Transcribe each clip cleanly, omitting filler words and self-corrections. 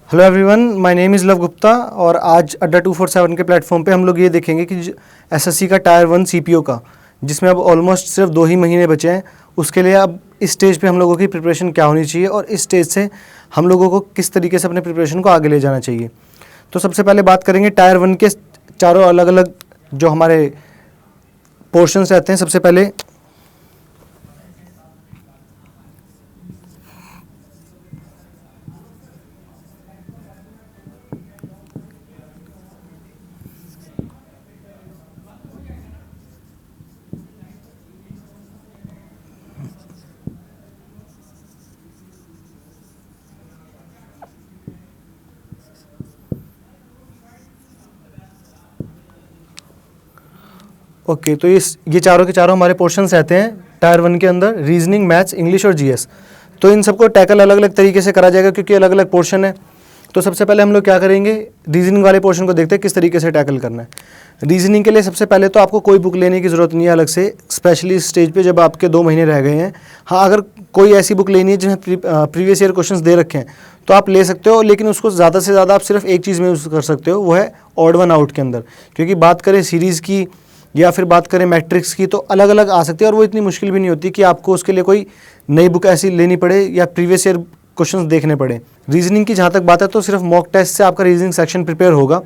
Hello everyone, my name is love Gupta और आज अड्डा 247 के प्लेटफॉर्म पे हम लोग ये देखेंगे कि एसएससी का टायर 1 सीपीओ का, जिसमें अब ऑलमोस्ट सिर्फ 2 ही महीने बचे हैं, उसके लिए अब इस स्टेज पे हम लोगों की प्रिपरेशन क्या होनी चाहिए और इस स्टेज से हम लोगों को किस तरीके से अपने प्रिपरेशन को आगे ले जाना चाहिए। तो सबसे पहले बात करेंगे टायर 1 के चारों अलग अलग जो हमारे पोर्शंस रहते हैं। सबसे पहले ओके, तो ये चारों के चारों हमारे पोर्शंस रहते हैं टायर 1 के अंदर, रीजनिंग, मैथ्स, इंग्लिश और जीएस। तो इन सबको टैकल अलग अलग तरीके से करा जाएगा क्योंकि अलग अलग पोर्शन है। तो सबसे पहले हम लोग क्या करेंगे, रीजनिंग वाले पोर्शन को देखते हैं किस तरीके से टैकल करना है। रीजनिंग के लिए सबसे पहले तो आपको कोई बुक लेने की ज़रूरत नहीं है अलग से, स्पेशली इस स्टेज पे जब आपके 2 महीने रह गए हैं। हाँ, अगर कोई ऐसी बुक लेनी है जिसमें प्रीवियस ईयर क्वेश्चंस दे रखे हैं तो आप ले सकते हो, लेकिन उसको ज़्यादा से ज़्यादा आप सिर्फ एक चीज़ में यूज़ कर सकते हो, वो है ऑड वन आउट के अंदर। क्योंकि बात करें सीरीज़ की या फिर बात करें मैट्रिक्स की तो अलग अलग आ सकती है और वो इतनी मुश्किल भी नहीं होती कि आपको उसके लिए कोई नई बुक ऐसी लेनी पड़े या प्रीवियस ईयर क्वेश्चंस देखने पड़े। रीजनिंग की जहाँ तक बात है तो सिर्फ मॉक टेस्ट से आपका रीजनिंग सेक्शन प्रिपेयर होगा,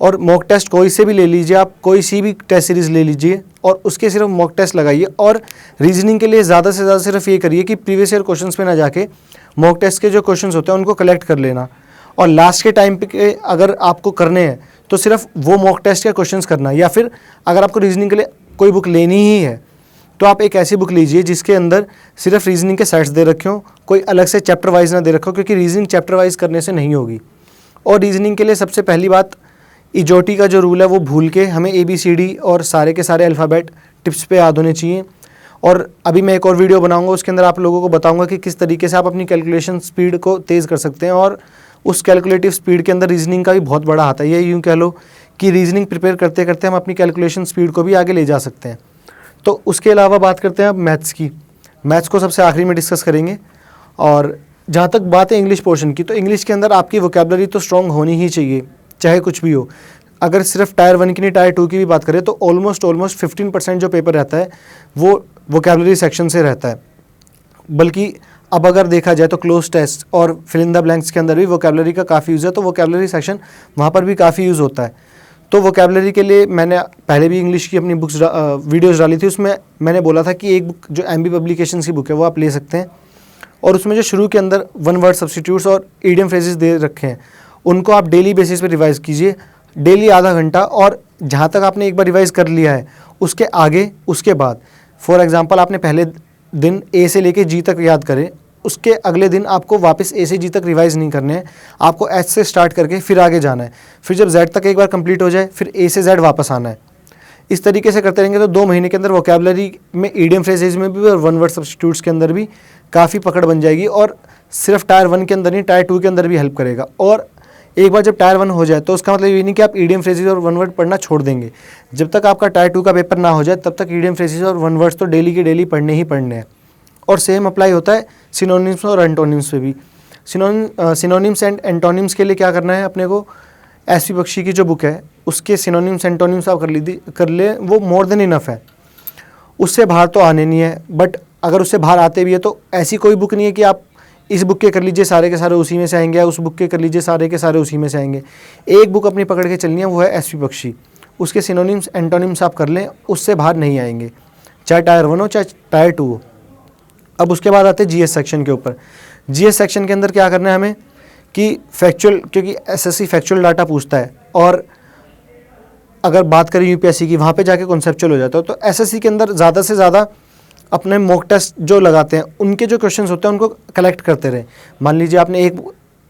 और मॉक टेस्ट कोई से भी ले लीजिए, आप कोई सी भी टेस्ट सीरीज़ ले लीजिए और उसके सिर्फ मॉक टेस्ट लगाइए। और रीजनिंग के लिए ज़्यादा से ज़्यादा सिर्फ ये करिए कि प्रीवियस ईयर क्वेश्चंस पे ना जाके मॉक टेस्ट के जो क्वेश्चंस होते हैं उनको कलेक्ट कर लेना, और लास्ट के टाइम पे अगर आपको करने हैं तो सिर्फ वो मॉक टेस्ट के क्वेश्चंस करना। या फिर अगर आपको रीजनिंग के लिए कोई बुक लेनी ही है तो आप एक ऐसी बुक लीजिए जिसके अंदर सिर्फ रीजनिंग के सेट्स दे रखे हों, कोई अलग से चैप्टर वाइज ना दे रखो, क्योंकि रीजनिंग चैप्टर वाइज करने से नहीं होगी। और रीजनिंग के लिए सबसे पहली बात, इजोटी का जो रूल है वो भूल के हमें ABCD और सारे के सारे अल्फ़ाबेट टिप्स पे याद होने चाहिए। और अभी मैं एक और वीडियो बनाऊंगा, उसके अंदर आप लोगों को बताऊंगा कि किस तरीके से आप अपनी कैलकुलेशन स्पीड को तेज़ कर सकते हैं, और उस कैलकुलेटिव स्पीड के अंदर रीजनिंग का भी बहुत बड़ा हाथ है। ये यूँ कह लो कि रीजनिंग प्रिपेयर करते करते हम अपनी कैलकुलेशन स्पीड को भी आगे ले जा सकते हैं। तो उसके अलावा बात करते हैं अब मैथ्स की। मैथ्स को सबसे आखिरी में डिस्कस करेंगे। और जहाँ तक बात है इंग्लिश पोर्शन की, तो इंग्लिश के अंदर आपकी वोकैबुलरी तो स्ट्रॉन्ग होनी ही चाहिए, चाहे कुछ भी हो। अगर सिर्फ टायर 1 की नहीं, टायर 2 की भी बात करें तो ऑलमोस्ट 15% जो पेपर रहता है वो वोकैबुलरी सेक्शन से रहता है। बल्कि अब अगर देखा जाए तो क्लोज टेस्ट और फिल इन द ब्लैंक्स के अंदर भी वोकैबुलरी का काफ़ी यूज़ है, तो वोकैबुलरी सेक्शन वहाँ पर भी काफ़ी यूज़ होता है। तो वोकैबुलरी के लिए मैंने पहले भी इंग्लिश की अपनी बुक्स वीडियोज़ डाली थी, उसमें मैंने बोला था कि एक बुक जो MB पब्लिकेशंस की बुक है वो आप ले सकते हैं, और उसमें जो शुरू के अंदर 1 वर्ड सब्स्टिट्यूट्स और ईडियम फ्रेजेस दे रखे हैं उनको आप डेली बेसिस पे रिवाइज़ कीजिए, डेली आधा घंटा। और जहाँ तक आपने एक बार रिवाइज़ कर लिया है उसके आगे उसके बाद, फॉर एग्जांपल आपने पहले दिन A से लेके G तक याद करें, उसके अगले दिन आपको वापस A से G तक रिवाइज़ नहीं करने हैं, आपको H से स्टार्ट करके फिर आगे जाना है। फिर जब Z तक एक बार कंप्लीट हो जाए फिर A से Z वापस आना है। इस तरीके से करते रहेंगे तो 2 महीने के अंदर वोकैबुलरी में, ईडियम फ्रेजेज में भी और 1 वर्ड सब्स्टिट्यूट्स के अंदर भी काफ़ी पकड़ बन जाएगी, और सिर्फ टायर 1 के अंदर नहीं, टायर 2 के अंदर भी हेल्प करेगा। और एक बार जब टायर 1 हो जाए तो उसका मतलब ये नहीं कि आप ईडियम फ्रेजेज और 1 वर्ड पढ़ना छोड़ देंगे। जब तक आपका टायर 2 का पेपर ना हो जाए तब तक ईडियम फ्रेजेज और 1 वर्ड्स तो डेली के डेली पढ़ने ही पढ़ने हैं। और सेम अप्लाई होता है सिनोनिम्स और एंटोनिम्स पे भी। सिनोनिम्स एंड एंटोनिम्स के लिए क्या करना है अपने को, एसपी बख्शी की जो बुक है उसके सिनोनिम्स एंटोनिम्स आप कर ले, वो मोर देन इनफ है। उससे बाहर तो आने नहीं है, बट अगर उससे बाहर आते भी है तो ऐसी कोई बुक नहीं है कि आप इस बुक के कर लीजिए सारे के सारे उसी में से आएंगे, या उस बुक के कर लीजिए सारे के सारे उसी में से आएंगे। एक बुक अपनी पकड़ के चलनी है, वो है एसपी बख्शी। उसके सिनोनिम्स एंटोनिम्स आप कर लें, उससे बाहर नहीं आएंगे, चाहे टायर 1 हो चाहे टायर 2 हो। अब उसके बाद आते हैं जीएस सेक्शन के ऊपर। जीएस सेक्शन के अंदर क्या करना है हमें कि फैक्चुअल, क्योंकि एसएससी फैक्चुअल डाटा पूछता है, और अगर बात करें यूपीएससी की, वहाँ पे जाके कॉन्सेप्चुअल हो जाता है। तो एसएससी के अंदर ज़्यादा से ज़्यादा अपने मॉक टेस्ट जो लगाते हैं उनके जो क्वेश्चंस होते हैं उनको कलेक्ट करते रहें। मान लीजिए आपने एक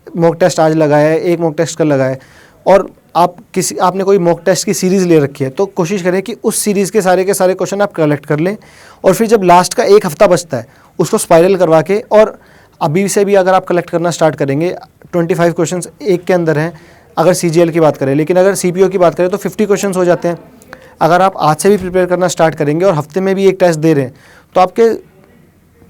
मॉक टेस्ट आज लगाया है, एक मॉक टेस्ट कल लगाया है, और आपने कोई मॉक टेस्ट की सीरीज़ ले रखी है, तो कोशिश करें कि उस सीरीज़ के सारे क्वेश्चन आप कलेक्ट कर लें। और फिर जब लास्ट का 1 हफ्ता बचता है उसको स्पाइरल करवा के, और अभी से भी अगर आप कलेक्ट करना स्टार्ट करेंगे, 25 क्वेश्चन एक के अंदर हैं अगर CGL की बात करें, लेकिन अगर CPO की बात करें तो 50 क्वेश्चन हो जाते हैं। अगर आप आज से भी प्रिपेयर करना स्टार्ट करेंगे और हफ्ते में भी एक टेस्ट दे रहे हैं तो आपके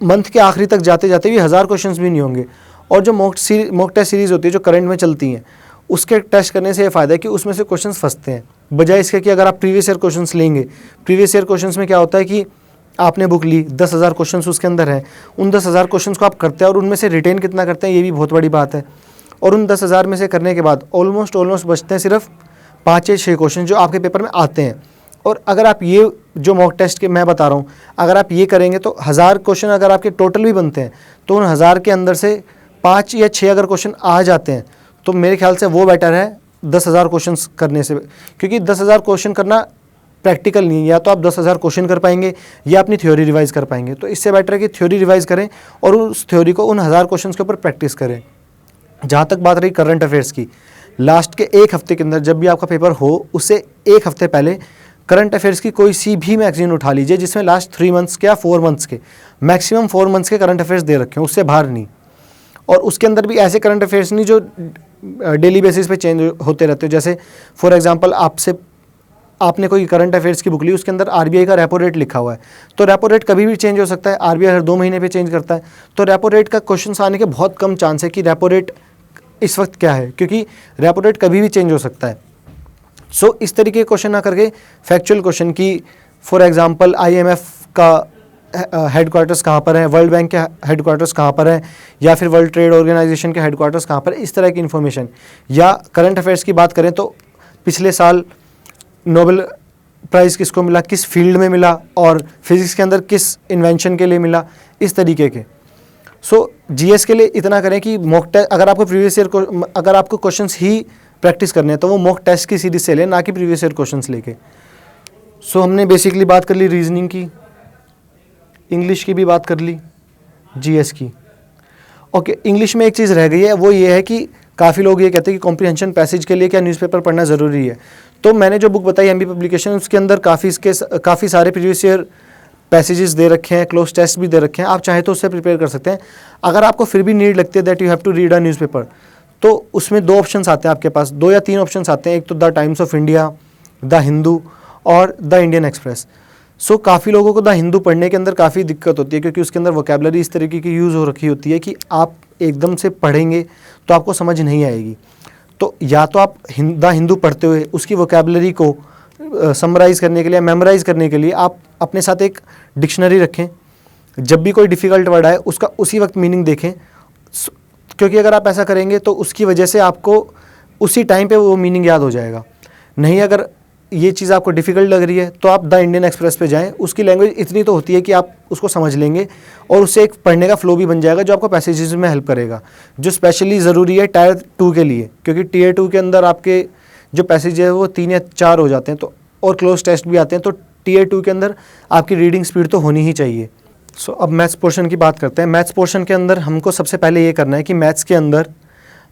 मंथ के आखिरी तक जाते जाते भी 1000 क्वेश्चंस भी नहीं होंगे। और जो मॉक टेस्ट सीरीज़ होती है जो करंट में चलती हैं, उसके टेस्ट करने से ये फ़ायदा है कि उसमें से क्वेश्चंस फंसते हैं, बजाय इसके कि अगर आप प्रीवियस ईयर क्वेश्चंस लेंगे, प्रीवियस ईयर क्वेश्चंस में क्या होता है कि आपने बुक ली, 10,000 क्वेश्चंस उसके अंदर हैं, उन 10,000 क्वेश्चंस को आप करते हैं और उनमें से रिटेन कितना करते हैं ये भी बहुत बड़ी बात है। और उन 10,000 में से करने के बाद ऑलमोस्ट बचते हैं सिर्फ 5 या 6 क्वेश्चन जो आपके पेपर में आते हैं। और अगर आप ये जो मॉक टेस्ट के मैं बता रहा हूँ, अगर आप ये करेंगे तो 1000 क्वेश्चन अगर आपके टोटल भी बनते हैं तो उन 1000 के अंदर से 5 या 6 अगर क्वेश्चन आ जाते हैं तो मेरे ख्याल से वो बेटर है 10,000 क्वेश्चन करने से, क्योंकि 10,000 क्वेश्चन करना प्रैक्टिकल नहीं है। या तो आप 10,000 क्वेश्चन कर पाएंगे या अपनी थ्योरी रिवाइज कर पाएंगे। तो इससे बेटर है कि थ्योरी रिवाइज करें और उस थ्योरी को उन 1000 क्वेश्चन के ऊपर प्रैक्टिस करें। जहाँ तक बात रही करंट अफेयर्स की, लास्ट के 1 हफ्ते के अंदर जब भी आपका पेपर हो उससे 1 हफ्ते पहले करंट अफेयर्स की कोई सी भी मैगजीन उठा लीजिए जिसमें लास्ट 3 मंथ्स के या 4 मंथ्स के, मैक्सिमम 4 मंथ्स के करंट अफेयर्स दे रखे हैं, उससे बाहर नहीं। और उसके अंदर भी ऐसे करंट अफेयर्स नहीं जो डेली बेसिस पे चेंज होते रहते हो। जैसे फॉर एग्जांपल आपने कोई करंट अफेयर्स की बुक ली, उसके अंदर आरबीआई का रेपो रेट लिखा हुआ है, तो रेपो रेट कभी भी चेंज हो सकता है, आरबीआई हर 2 महीने पे चेंज करता है। तो रेपो रेट का क्वेश्चन आने के बहुत कम चांस है कि रेपो रेट इस वक्त क्या है, क्योंकि रेपो रेट कभी भी चेंज हो सकता है। सो इस तरीके के क्वेश्चन ना करके फैक्चुअल क्वेश्चन की, फॉर एग्जांपल आईएमएफ का हेडक्वार्टर्स कहाँ पर है, वर्ल्ड बैंक के हेडक्वार्टर्स कहाँ पर है, या फिर वर्ल्ड ट्रेड ऑर्गेनाइजेशन के हेडक्वार्टर्स कहाँ पर है, इस तरह की इन्फॉर्मेशन। या करंट अफेयर्स की बात करें तो पिछले साल नोबेल प्राइज़ किसको मिला, किस फील्ड में मिला, और फिजिक्स के अंदर किस इन्वेंशन के लिए मिला, इस तरीके के। सो जीएस के लिए इतना करें कि मॉक टेस्ट, अगर आपको प्रीवियस ईयर को, अगर आपको क्वेश्चंस ही प्रैक्टिस करने हैं तो वो मॉक टेस्ट की सीरीज से लें, ना कि प्रीवियस ईयर क्वेश्चंस लेके। सो हमने बेसिकली बात कर ली रीजनिंग की, इंग्लिश की भी बात कर ली, जीएस की। ओके, इंग्लिश में एक चीज़ रह गई है, वो ये है कि काफ़ी लोग ये कहते हैं कि कॉम्प्रिहेंशन पैसेज के लिए क्या न्यूज़पेपर पढ़ना ज़रूरी है। तो मैंने जो बुक बताई एमबी पब्लिकेशन, उसके अंदर काफ़ी सारे प्रीवियस ईयर पैसेजेस दे रखे हैं, क्लोज टेस्ट भी दे रखे हैं, आप चाहे तो उससे प्रिपेयर कर सकते हैं। अगर आपको फिर भी नीड लगती है that you have to read a newspaper, तो उसमें 2 ऑप्शंस आते हैं आपके पास, 2 या 3 ऑप्शंस आते हैं। एक तो the times of India, the Hindu और द इंडियन एक्सप्रेस। सो काफ़ी लोगों को द हिंदू पढ़ने के अंदर काफ़ी दिक्कत होती है, क्योंकि उसके अंदर वोकैबुलरी इस तरीके की यूज़ हो रखी होती है कि आप एकदम से पढ़ेंगे तो आपको समझ नहीं आएगी। तो या तो आप द हिंदू पढ़ते हुए उसकी वोकैबुलरी को समराइज़ करने के लिए, मेमोराइज़ करने के लिए आप अपने साथ एक डिक्शनरी रखें। जब भी कोई डिफ़िकल्ट वर्ड आए उसका उसी वक्त मीनिंग देखें, क्योंकि अगर आप ऐसा करेंगे तो उसकी वजह से आपको उसी टाइम पे वो मीनिंग याद हो जाएगा। नहीं, अगर ये चीज़ आपको डिफ़िकल्ट लग रही है तो आप द इंडियन एक्सप्रेस पे जाएं, उसकी लैंग्वेज इतनी तो होती है कि आप उसको समझ लेंगे और उससे एक पढ़ने का फ्लो भी बन जाएगा जो आपको पैसेजेस में हेल्प करेगा, जो स्पेशली ज़रूरी है टायर 2 के लिए, क्योंकि टीयर 2 के अंदर आपके जो पैसेज है वो 3 या 4 हो जाते हैं, तो और क्लोज टेस्ट भी आते हैं। तो टीयर 2 के अंदर आपकी रीडिंग स्पीड तो होनी ही चाहिए। सो अब मैथ्स पोर्शन की बात करते हैं। मैथ्स पोर्शन के अंदर हमको सबसे पहले ये करना है कि मैथ्स के अंदर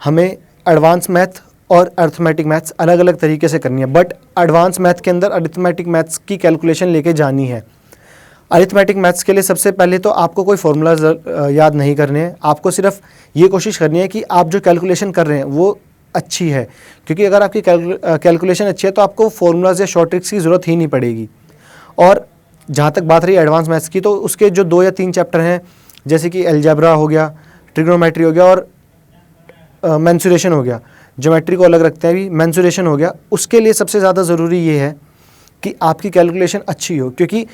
हमें एडवांस मैथ और अर्थमेटिक मैथ्स अलग अलग तरीके से करनी है, बट एडवांस मैथ के अंदर अरिथमेटिक मैथ्स की कैलकुलेशन लेके जानी है। अरिथमेटिक मैथ्स के लिए सबसे पहले तो आपको कोई फॉर्मूला याद नहीं करने हैं, आपको सिर्फ ये कोशिश करनी है कि आप जो कैलकुलेशन कर रहे हैं वो अच्छी है, क्योंकि अगर आपकी कैलकुलेशन अच्छी है तो आपको फॉर्मूलाज या शॉर्ट ट्रिक्स की ज़रूरत ही नहीं पड़ेगी। और जहाँ तक बात रही एडवांस मैथ्स की, तो उसके जो 2 या 3 चैप्टर हैं, जैसे कि अलजेब्रा हो गया, ट्रिग्नोमेट्री हो गया और मेंसुरेशन हो गया, ज्योमेट्री को अलग रखते हैं अभी, मेंसुरेशन हो गया, उसके लिए सबसे ज़्यादा ज़रूरी ये है कि आपकी कैलकुलेशन अच्छी हो, क्योंकि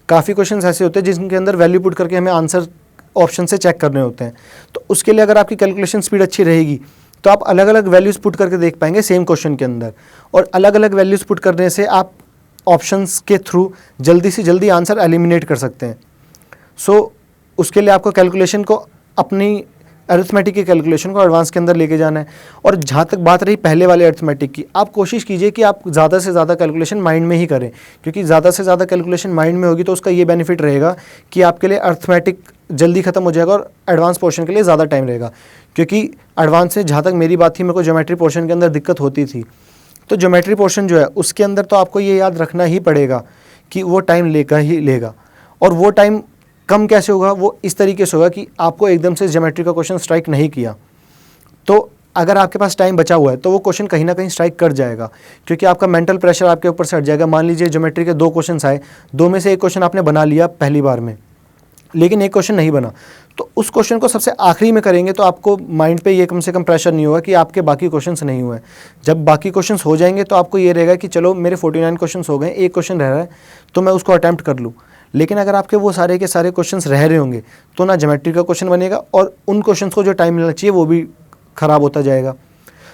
काफ़ी क्वेश्चंस ऐसे होते हैं जिनके अंदर वैल्यू पुट करके हमें आंसर ऑप्शन से चेक करने होते हैं। तो उसके लिए अगर आपकी कैलकुलेशन स्पीड अच्छी रहेगी तो आप अलग अलग वैल्यूज़ पुट करके देख पाएंगे सेम क्वेश्चन के अंदर, और अलग अलग वैल्यूज़ पुट करने से आप ऑप्शंस के थ्रू जल्दी से जल्दी आंसर एलिमिनेट कर सकते हैं। सो उसके लिए आपको कैलकुलेशन को, अपनी अरिथमेटिक की कैलकुलेशन को एडवांस के अंदर लेके जाना है। और जहाँ तक बात रही पहले वाले अरिथमेटिक की, आप कोशिश कीजिए कि आप ज़्यादा से ज़्यादा कैलकुलेशन माइंड में ही करें, क्योंकि ज़्यादा से ज़्यादा कैलकुलेशन माइंड में होगी तो उसका ये बेनिफिट रहेगा कि आपके लिए अरिथमेटिक जल्दी खत्म हो जाएगा और एडवांस पोर्शन के लिए ज़्यादा टाइम रहेगा। क्योंकि एडवांस से जहाँ तक मेरी बात थी, मेरे को ज्योमेट्री पोर्शन के अंदर दिक्कत होती थी, तो ज्योमेट्री पोर्शन जो है उसके अंदर तो आपको ये याद रखना ही पड़ेगा कि वो टाइम लेगा ही लेगा। और वो टाइम कम कैसे होगा, वो इस तरीके से होगा कि आपको एकदम से ज्योमेट्री का क्वेश्चन स्ट्राइक नहीं किया, तो अगर आपके पास टाइम बचा हुआ है तो वो क्वेश्चन कहीं ना कहीं स्ट्राइक कर जाएगा, क्योंकि आपका मेंटल प्रेशर आपके ऊपर से हट जाएगा। मान लीजिए ज्योमेट्री के 2 क्वेश्चन आए, 2 में से एक क्वेश्चन आपने बना लिया पहली बार में, लेकिन एक क्वेश्चन नहीं बना, तो उस क्वेश्चन को सबसे आखिरी में करेंगे तो आपको माइंड पे ये कम से कम प्रेशर नहीं होगा कि आपके बाकी क्वेश्चंस नहीं हुए हैं। जब बाकी क्वेश्चंस हो जाएंगे तो आपको ये रहेगा कि चलो मेरे 49 क्वेश्चंस हो गए, एक क्वेश्चन रह रहा है तो मैं उसको अटैम्प्ट कर लूँ। लेकिन अगर आपके वो सारे के सारे क्वेश्चंस रह रहे होंगे तो ना ज्योमेट्री का क्वेश्चन बनेगा और उन क्वेश्चंस को जो टाइम मिलना चाहिए वो भी ख़राब होता जाएगा।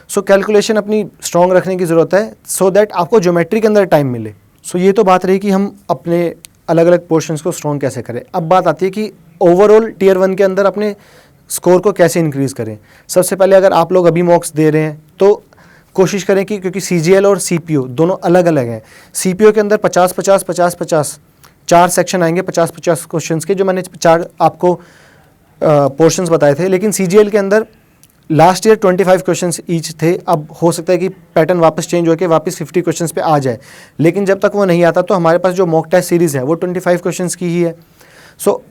सो कैलकुलेशन अपनी स्ट्रॉन्ग रखने की ज़रूरत है सो दैट आपको ज्योमेट्री के अंदर टाइम मिले। सो ये तो बात रही कि हम अपने अलग अलग पोर्शंस को स्ट्रॉन्ग कैसे करें। अब बात आती है कि ओवरऑल टियर 1 के अंदर अपने स्कोर को कैसे इंक्रीज़ करें। सबसे पहले अगर आप लोग अभी मॉक्स दे रहे हैं तो कोशिश करें कि क्योंकि CGL और CPO दोनों अलग अलग हैं। CPO के अंदर 50-50-50-50 4 सेक्शन आएंगे 50-50 क्वेश्चंस के, जो मैंने 4 आपको पोर्शंस बताए थे। लेकिन CGL के अंदर लास्ट ईयर 25 क्वेश्चंस ईच थे। अब हो सकता है कि पैटर्न वापस चेंज होकर वापस 50 क्वेश्चंस पे आ जाए, लेकिन जब तक वो नहीं आता तो हमारे पास जो मॉक टेस्ट सीरीज़ है वो 25 क्वेश्चंस की ही है। सो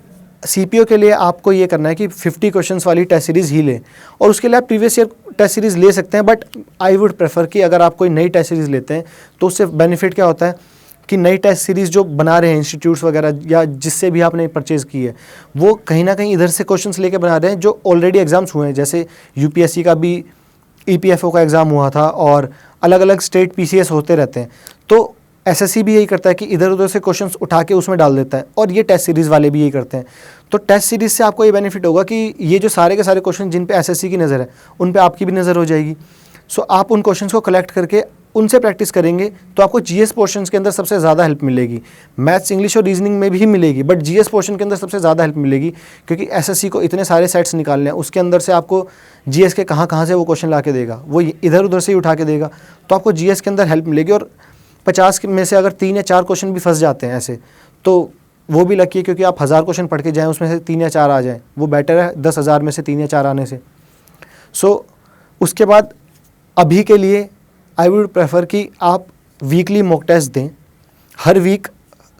CPO के लिए आपको ये करना है कि 50 क्वेश्चंस वाली टेस्ट सीरीज़ ही लें, और उसके लिए आप प्रीवियस ईयर टेस्ट सीरीज़ ले सकते हैं। बट आई वुड प्रेफर कि अगर आप कोई नई टेस्ट सीरीज़ लेते हैं तो उससे बेनिफिट क्या होता है कि नई टेस्ट सीरीज़ जो बना रहे हैं इंस्टीट्यूट्स वगैरह या जिससे भी आपने परचेज़ की है, वो कहीं ना कहीं इधर से क्वेश्चंस लेके बना रहे हैं जो ऑलरेडी एग्ज़ाम्स हुए हैं। जैसे UPSC का भी EPFO का एग्ज़ाम हुआ था और अलग अलग स्टेट PCS होते रहते हैं। तो SSC भी यही करता है कि इधर उधर से क्वेश्चंस उठा के उसमें डाल देता है, और ये टेस्ट सीरीज़ वाले भी यही करते हैं। तो टेस्ट सीरीज़ से आपको ये बेनिफिट होगा कि ये जो सारे के सारे क्वेश्चन जिन पे SSC की नज़र है उन पे आपकी भी नज़र हो जाएगी। सो आप उन क्वेश्चंस को कलेक्ट करके उनसे प्रैक्टिस करेंगे तो आपको GS पोर्शंस के अंदर सबसे ज़्यादा हेल्प मिलेगी। मैथ्स, इंग्लिश और रीजनिंग में भी मिलेगी, बट GS पोर्शन के अंदर सबसे ज़्यादा हेल्प मिलेगी, क्योंकि SSC को इतने सारे सेट्स निकालने हैं, उसके अंदर से आपको GS के कहाँ से वो क्वेश्चन ला के देगा, वो इधर उधर से ही उठा के देगा। तो आपको GS के अंदर हेल्प मिलेगी। और 50 में से अगर 3 या 4 क्वेश्चन भी फंस जाते हैं ऐसे, तो वो भी लकी है, क्योंकि आप 1000 क्वेश्चन पढ़ के जाएँ उसमें से 3 या 4 आ जाएँ, वो बेटर है 10,000 में से 3 या 4 आने से। सो उसके बाद अभी के लिए आई वुड प्रेफर कि आप वीकली मॉक टेस्ट दें। हर वीक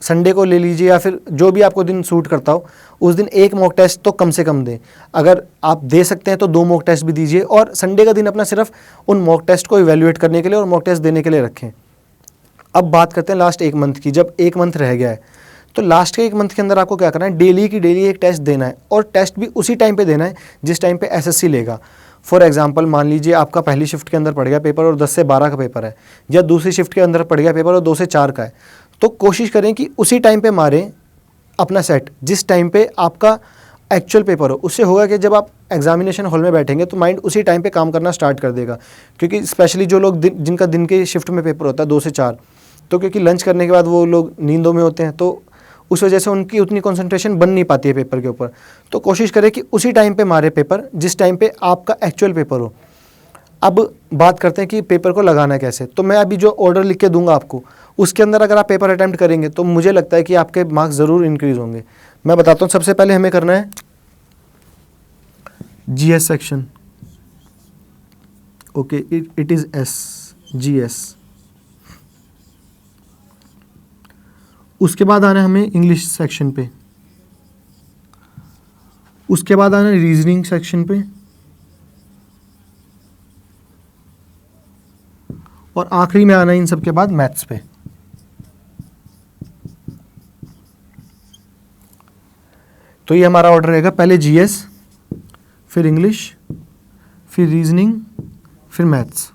संडे को ले लीजिए या फिर जो भी आपको दिन सूट करता हो उस दिन एक मॉक टेस्ट तो कम से कम दें। अगर आप दे सकते हैं तो 2 मॉक टेस्ट भी दीजिए, और संडे का दिन अपना सिर्फ उन मॉक टेस्ट को इवैल्यूएट करने के लिए और मॉक टेस्ट देने के लिए रखें। अब बात करते हैं लास्ट 1 मंथ की। जब 1 मंथ रह गया है तो लास्ट के 1 मंथ के अंदर आपको क्या करना है, डेली की डेली एक टेस्ट देना है, और टेस्ट भी उसी टाइम पे देना है जिस टाइम पे SSC लेगा। फॉर एग्जांपल मान लीजिए आपका पहली शिफ्ट के अंदर पड़ गया पेपर और 10 से 12 का पेपर है, या दूसरी शिफ्ट के अंदर पड़ गया पेपर और 2 से 4 का है, तो कोशिश करें कि उसी टाइम पे मारें अपना सेट जिस टाइम पे आपका एक्चुअल पेपर हो। उससे होगा कि जब आप एग्जामिनेशन हॉल में बैठेंगे तो माइंड उसी टाइम पे काम करना स्टार्ट कर देगा। क्योंकि स्पेशली जो लोग जिनका दिन के शिफ्ट में पेपर होता है 2 से 4, तो क्योंकि लंच करने के बाद वो लोग नींदों में होते हैं, तो उस वजह से उनकी उतनी कंसंट्रेशन बन नहीं पाती है पेपर के ऊपर। तो कोशिश करें कि उसी टाइम पे मारे पेपर जिस टाइम पे आपका एक्चुअल पेपर हो। अब बात करते हैं कि पेपर को लगाना कैसे। तो मैं अभी जो ऑर्डर लिख के दूंगा आपको, उसके अंदर अगर आप पेपर अटैम्प्ट करेंगे तो मुझे लगता है कि आपके मार्क्स ज़रूर इंक्रीज़ होंगे। मैं बताता हूँ। सबसे पहले हमें करना है GS section. Okay, it is GS। उसके बाद आना है हमें इंग्लिश सेक्शन पे, उसके बाद आना है रीजनिंग सेक्शन पे, और आखिरी में आना है इन सब के बाद मैथ्स पे। तो ये हमारा ऑर्डर रहेगा, पहले GS, फिर इंग्लिश, फिर रीजनिंग, फिर मैथ्स।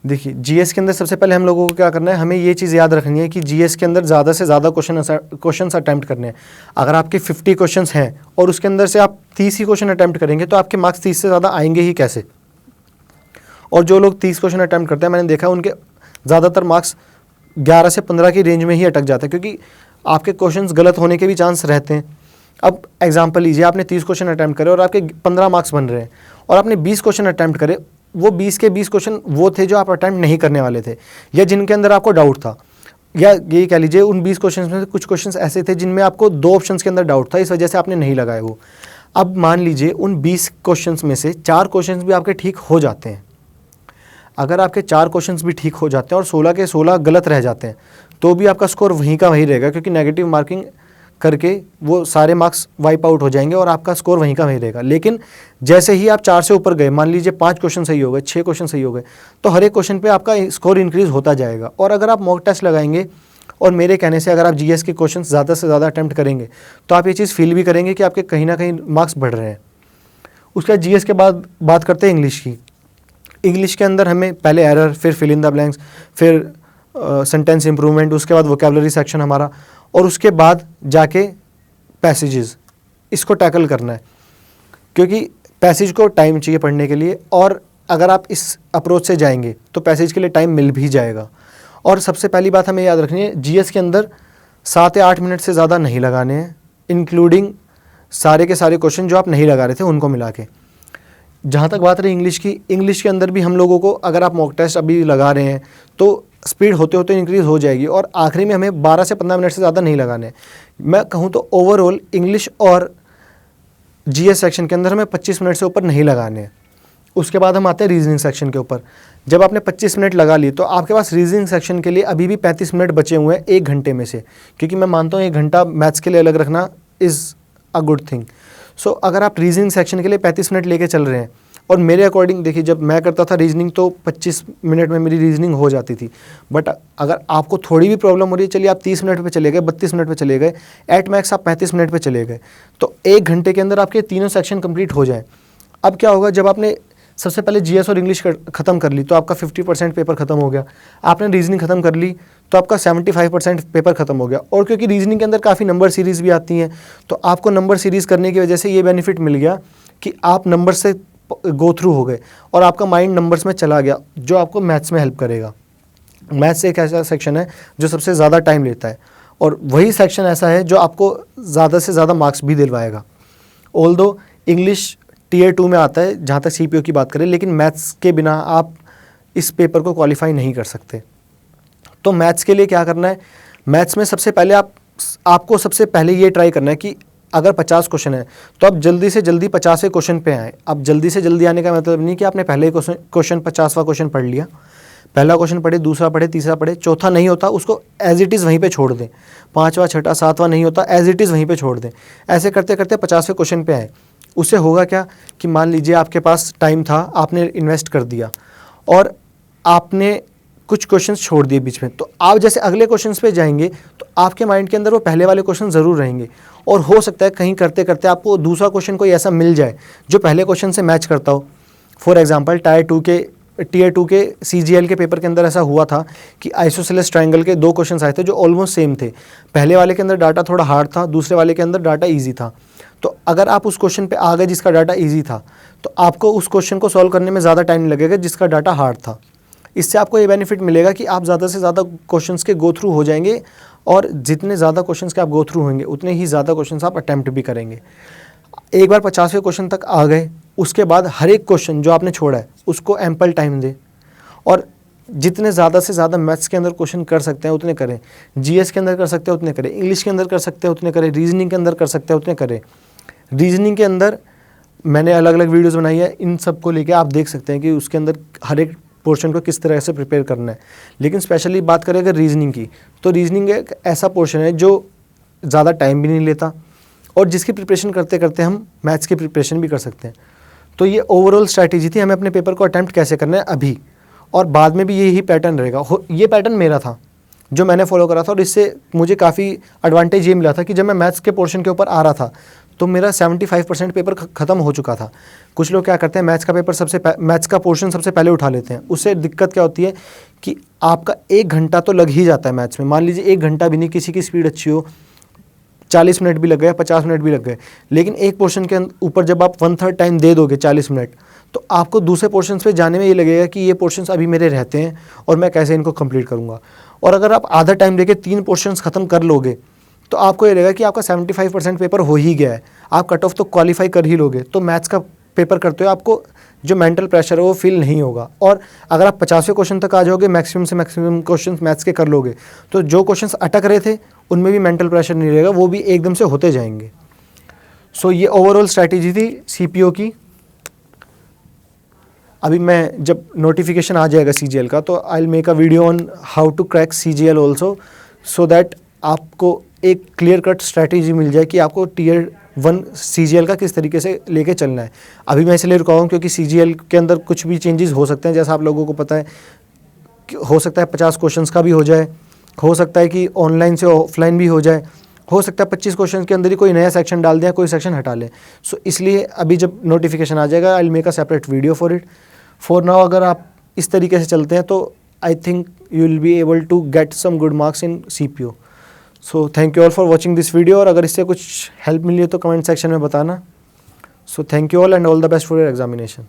देखिए GS के अंदर सबसे पहले हम लोगों को क्या करना है, हमें ये चीज़ याद रखनी है कि GS के अंदर ज़्यादा से ज़्यादा क्वेश्चंस अटैम्प्ट करने हैं। अगर आपके 50 क्वेश्चंस हैं और उसके अंदर से आप 30 ही क्वेश्चन अटैम्प्ट करेंगे तो आपके मार्क्स 30 से ज़्यादा आएंगे ही कैसे। और जो लोग 30 क्वेश्चन अटैम्प्ट करते हैं, मैंने देखा उनके ज़्यादातर मार्क्स 11 से 15 की रेंज में ही अटक जाते हैं, क्योंकि आपके क्वेश्चन गलत होने के भी चांस रहते हैं। अब एग्जाम्पल लीजिए, आपने 30 क्वेश्चन अटैम्प्ट करे और आपके 15 मार्क्स बन रहे हैं, और आपने 20 क्वेश्चन अटैम्प्ट करे, वो 20 के 20 क्वेश्चन वो थे जो आप अटैम्प्ट नहीं करने वाले थे, या जिनके अंदर आपको डाउट था, या यही कह लीजिए उन 20 क्वेश्चन में से कुछ क्वेश्चन ऐसे थे जिनमें आपको 2 ऑप्शंस के अंदर डाउट था, इस वजह से आपने नहीं लगाए वो। अब मान लीजिए उन 20 क्वेश्चन में से 4 क्वेश्चन भी आपके ठीक हो जाते हैं। अगर आपके 4 क्वेश्चन भी ठीक हो जाते हैं और 16 के 16 गलत रह जाते हैं, तो भी आपका स्कोर वहीं का वहीं रहेगा, क्योंकि नेगेटिव मार्किंग करके वो सारे मार्क्स वाइप आउट हो जाएंगे और आपका स्कोर वहीं का वहीं रहेगा। लेकिन जैसे ही आप 4 से ऊपर गए, मान लीजिए 5 क्वेश्चन सही हो गए, 6 क्वेश्चन सही हो गए, तो हर एक क्वेश्चन पे आपका स्कोर इंक्रीज़ होता जाएगा। और अगर आप मॉक टेस्ट लगाएंगे और मेरे कहने से अगर आप जीएस के क्वेश्चन ज़्यादा से ज़्यादा अटैम्प्ट करेंगे तो आप ये चीज़ फील भी करेंगे कि आपके कहीं ना कहीं मार्क्स बढ़ रहे हैं। उसके बाद जीएस के बाद बात करते हैं इंग्लिश की। इंग्लिश के अंदर हमें पहले एरर, फिर फिल इन द ब्लैंक्स, फिर सेंटेंस इंप्रूवमेंट, उसके बाद वोकेबलरी सेक्शन हमारा, और उसके बाद जाके पैसेजेस, इसको टैकल करना है क्योंकि पैसेज को टाइम चाहिए पढ़ने के लिए, और अगर आप इस अप्रोच से जाएंगे तो पैसेज के लिए टाइम मिल भी जाएगा। और सबसे पहली बात हमें याद रखनी है, जीएस के अंदर 7 या 8 मिनट से ज़्यादा नहीं लगाने हैं, इंक्लूडिंग सारे के सारे क्वेश्चन जो आप नहीं लगा रहे थे उनको मिला के। जहाँ तक बात रही इंग्लिश की, इंग्लिश के अंदर भी हम लोगों को, अगर आप मॉक टेस्ट अभी लगा रहे हैं तो स्पीड होते होते इंक्रीज़ हो जाएगी, और आखिरी में हमें 12 से 15 मिनट से ज़्यादा नहीं लगाने हैं। मैं कहूँ तो ओवरऑल इंग्लिश और जीएस सेक्शन के अंदर हमें 25 मिनट से ऊपर नहीं लगाने हैं। उसके बाद हम आते हैं रीजनिंग सेक्शन के ऊपर। जब आपने 25 मिनट लगा लिए तो आपके पास रीजनिंग सेक्शन के लिए अभी भी 35 मिनट बचे हुए हैं 1 घंटे में से, क्योंकि मैं मानता हूँ 1 घंटा मैथ्स के लिए अलग रखना इज़ अ गुड थिंग। सो अगर आप रीजनिंग सेक्शन के लिए 35 मिनट लेके चल रहे हैं, और मेरे अकॉर्डिंग देखिए, जब मैं करता था रीजनिंग तो 25 मिनट में मेरी रीजनिंग हो जाती थी, बट अगर आपको थोड़ी भी प्रॉब्लम हो रही है, चलिए आप 30 मिनट पे चले गए, 32 मिनट पे चले गए, एट मैक्स आप 35 मिनट पे चले गए, तो 1 घंटे के अंदर आपके तीनों सेक्शन कंप्लीट हो जाए। अब क्या होगा, जब आपने सबसे पहले जीएस और इंग्लिश खत्म कर ली तो आपका 50% पेपर खत्म हो गया, आपने रीजनिंग खत्म कर ली तो आपका 75% पेपर खत्म हो गया। और क्योंकि रीजनिंग के अंदर काफ़ी नंबर सीरीज़ भी आती हैं, तो आपको नंबर सीरीज़ करने की वजह से ये बेनिफिट मिल गया कि आप नंबर से गो थ्रू हो गए और आपका माइंड नंबर्स में चला गया, जो आपको मैथ्स में हेल्प करेगा। मैथ्स एक ऐसा सेक्शन है जो सबसे ज़्यादा टाइम लेता है, और वही सेक्शन ऐसा है जो आपको ज़्यादा से ज़्यादा मार्क्स भी दिलवाएगा। ऑल्दो इंग्लिश टीयर 2 में आता है जहाँ तक सीपीओ की बात करें, लेकिन मैथ्स के बिना आप इस पेपर को क्वालिफाई नहीं कर सकते। तो मैथ्स के लिए क्या करना है, मैथ्स में सबसे पहले आपको सबसे पहले ये ट्राई करना है कि अगर 50 क्वेश्चन है तो आप जल्दी से जल्दी 50वें क्वेश्चन पे आएँ। अब जल्दी से जल्दी आने का मतलब नहीं कि आपने पहले क्वेश्चन 50वां क्वेश्चन पढ़ लिया, पहला क्वेश्चन पढ़े, दूसरा पढ़े, तीसरा पढ़े, चौथा नहीं होता उसको एज इट इज़ वहीं पे छोड़ दें, 5वां, 6वां, 7वां नहीं होता एज इट इज़ वहीं पे छोड़ दें। ऐसे करते करते 50वें क्वेश्चन पे आए। उससे होगा क्या कि मान लीजिए आपके पास टाइम था, आपने इन्वेस्ट कर दिया और आपने कुछ क्वेश्चंस छोड़ दिए बीच में, तो आप जैसे अगले क्वेश्चंस पे जाएंगे तो आपके माइंड के अंदर वो पहले वाले क्वेश्चन ज़रूर रहेंगे, और हो सकता है कहीं करते करते आपको दूसरा क्वेश्चन कोई ऐसा मिल जाए जो पहले क्वेश्चन से मैच करता हो। फॉर एग्जांपल टीयर 2 के सीजीएल के पेपर के अंदर ऐसा हुआ था कि आइसोसेलेस ट्रायंगल के 2 क्वेश्चन आए थे जो ऑलमोस्ट सेम थे। पहले वाले के अंदर डाटा थोड़ा हार्ड था, दूसरे वाले के अंदर डाटा ईजी था। तो अगर आप उस क्वेश्चन पे आ गए जिसका डाटा ईजी था, तो आपको उस क्वेश्चन को सॉल्व करने में ज़्यादा टाइम लगेगा जिसका डाटा हार्ड था। इससे आपको ये बेनिफिट मिलेगा कि आप ज़्यादा से ज़्यादा क्वेश्चंस के गो थ्रू हो जाएंगे, और जितने ज़्यादा क्वेश्चंस के आप गो थ्रू होंगे उतने ही ज़्यादा क्वेश्चंस आप अटैम्प्ट भी करेंगे। एक बार 50वें क्वेश्चन तक आ गए, उसके बाद हर एक क्वेश्चन जो आपने छोड़ा है उसको एम्पल टाइम दें, और जितने ज़्यादा से ज़्यादा मैथ्स के अंदर क्वेश्चन कर सकते हैं उतने करें, जीएस के अंदर कर सकते हैं उतने करें, इंग्लिश के अंदर कर सकते हैं उतने करें, रीजनिंग के अंदर कर सकते हैं उतने करें। रीजनिंग के अंदर मैंने अलग अलग वीडियोस बनाई है, इन सब को लेके आप देख सकते हैं कि उसके अंदर हर एक पोर्शन को किस तरह से प्रिपेयर करना है। लेकिन स्पेशली बात करें अगर रीजनिंग की, तो रीजनिंग एक ऐसा पोर्शन है जो ज़्यादा टाइम भी नहीं लेता, और जिसकी प्रिपरेशन करते करते हम मैथ्स की प्रिपरेशन भी कर सकते हैं। तो ये ओवरऑल स्ट्रैटेजी थी, हमें अपने पेपर को अटैम्प्ट कैसे करना है अभी, और बाद में भी यही पैटर्न रहेगा। ये पैटर्न मेरा था जो मैंने फॉलो करा था, और इससे मुझे काफ़ी एडवांटेज ये मिला था कि जब मैं मैथ्स के पोर्शन के ऊपर आ रहा था तो मेरा 75% पेपर ख़त्म हो चुका था। कुछ लोग क्या करते हैं, मैथ्स का पोर्शन सबसे पहले उठा लेते हैं। उससे दिक्कत क्या होती है कि आपका 1 घंटा तो लग ही जाता है मैथ्स में। मान लीजिए 1 घंटा भी नहीं, किसी की स्पीड अच्छी हो 40 मिनट भी लग गए, 50 मिनट भी लग गए, लेकिन एक पोर्शन के ऊपर जब आप 1/3 टाइम दे दोगे 40 मिनट, तो आपको दूसरे पोर्शन पे जाने में ये लगेगा कि ये पोर्शंस अभी मेरे रहते हैं और मैं कैसे इनको कंप्लीट करूँगा। और अगर आप आधा टाइम देके 3 पोर्शंस ख़त्म कर लोगे तो आपको ये लगेगा कि आपका 75% पेपर हो ही गया है, आप कट ऑफ तो क्वालिफाई कर ही लोगे। तो मैथ्स का पेपर करते हो आपको जो मेंटल प्रेशर है वो फील नहीं होगा। और अगर आप 50वें क्वेश्चन तक आ जाओगे, मैक्सिमम से मैक्सिमम क्वेश्चन मैथ्स के कर लोगे, तो जो क्वेश्चन अटक रहे थे उनमें भी मेंटल प्रेशर नहीं रहेगा, वो भी एकदम से होते जाएंगे। सो ये ओवरऑल स्ट्रैटेजी थी सीपीओ की। अभी मैं जब नोटिफिकेशन आ जाएगा सीजीएल का, तो I will make a video on how to crack CGL also, so that आपको एक क्लियर कट स्ट्रैटेजी मिल जाए कि आपको टीयर 1 सीजीएल का किस तरीके से लेके चलना है। अभी मैं इसलिए रुका हूँ क्योंकि सीजीएल के अंदर कुछ भी चेंजेस हो सकते हैं, जैसा आप लोगों को पता है, हो सकता है 50 क्वेश्चंस का भी हो जाए, हो सकता है कि ऑनलाइन से ऑफलाइन भी हो जाए, हो सकता है 25 क्वेश्चन के अंदर ही कोई नया सेक्शन डाल दें, कोई सेक्शन हटा लें। सो इसलिए अभी जब नोटिफिकेशन आ जाएगा I will make a separate video for it. For now अगर आप इस तरीके से चलते हैं तो I think you will be able to get some good marks in CPO। So thank you all for watching this video, और अगर इससे कुछ हेल्प मिली है तो कमेंट सेक्शन में बताना। सो thank you all and all the best for your examination.